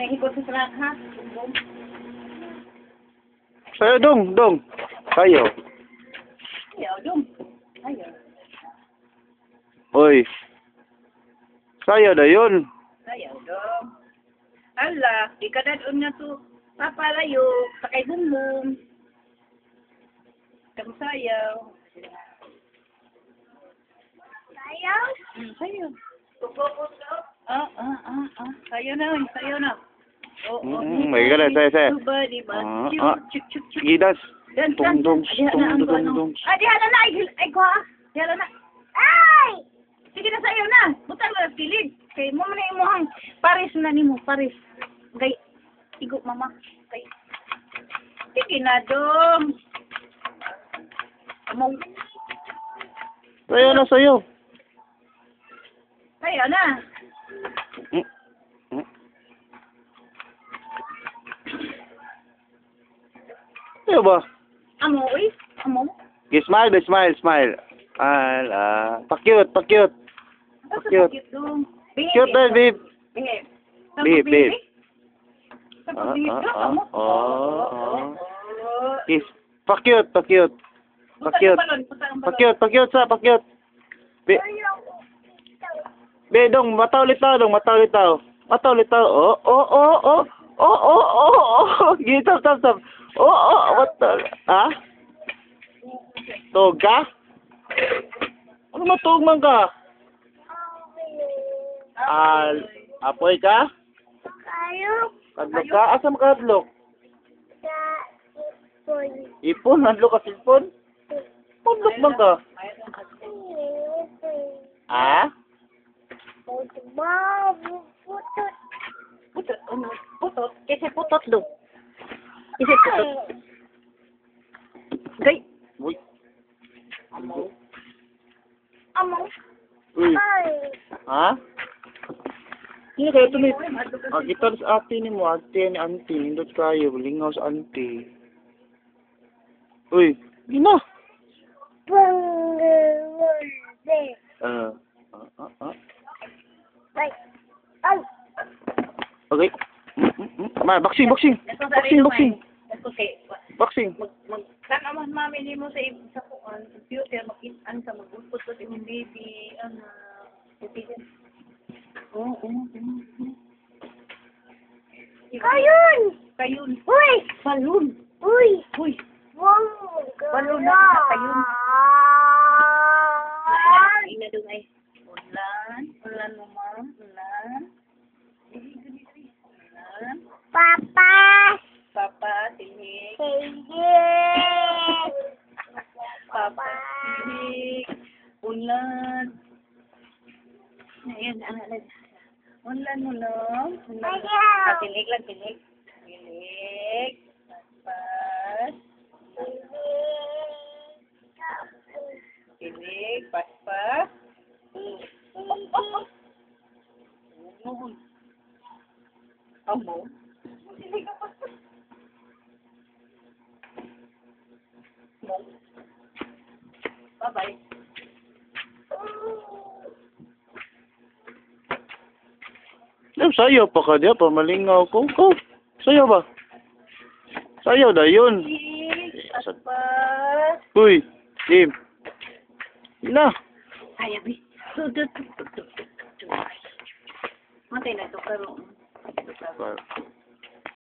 May ikot sa sarak, ha? Sayo, dong. Sayo. Ayaw, dum. Ayaw. Uy. Sayo na yun. Ayaw, dum. Ala, di ka na doon nga to. Papalayo, sakay bumbong. Kamu sayaw. Sayaw? Sayaw. Sayaw na, sayaw na. May ka na, saya. Gidas. Tung. Dihala na, ay ko ha. Dihala na. Ay! Sige na sayaw na. Butang na kilid. Kay mo na imuhang pares na nimo, pares. Gay, igo mama. Gay. Sige na dong. Among. Sayo na, sayo. Sayaw na. Sayo ba? Amo, uy. Amo. Smile. Pakyut. Cute dong. Cute na, babe. Babe. Babe. Sa pagbihip dong, amo. Kiss. Pakyut. Pakyut. Be, dong, mata ulit tao. Gitu, stop. What the? Ha? Tog ka? Ano matugman ka? Apoy ka? Kadlok ka? Asa makadlok? Ipon? Hadlok ka sa ipon? Kadlok man ka? Ha? Putot. Kasi putot dong. Gay. Uy. Amo. Uy. Ha? Hindi kayo tumit. Kita sa ate ni mo, ate ni auntie. Nindot kayo, lingaw sa auntie. Uy. Gina. Okay. Boxing. Boxing. Kan aman mamili mo sa kuan, computer makitaan sa magupot sa imong baby, Kayun. Uy, balon. Balon na kayun. Ina dong ay. Ulan mo ma'am, ulan. Papa, tinig. Papa, tinig. Ulan. Ayan, ulan. Tinig lang. Tinig. Paspas. Tinig, paspas. Amo. Tinig ka paspas. Bye-bye. Sayo pa ka diya, pamalingaw ko. Sayo ba? Sayo na yun. Paspas. Uy, Tim. Ina. Ayabi. Matay na ito karoon.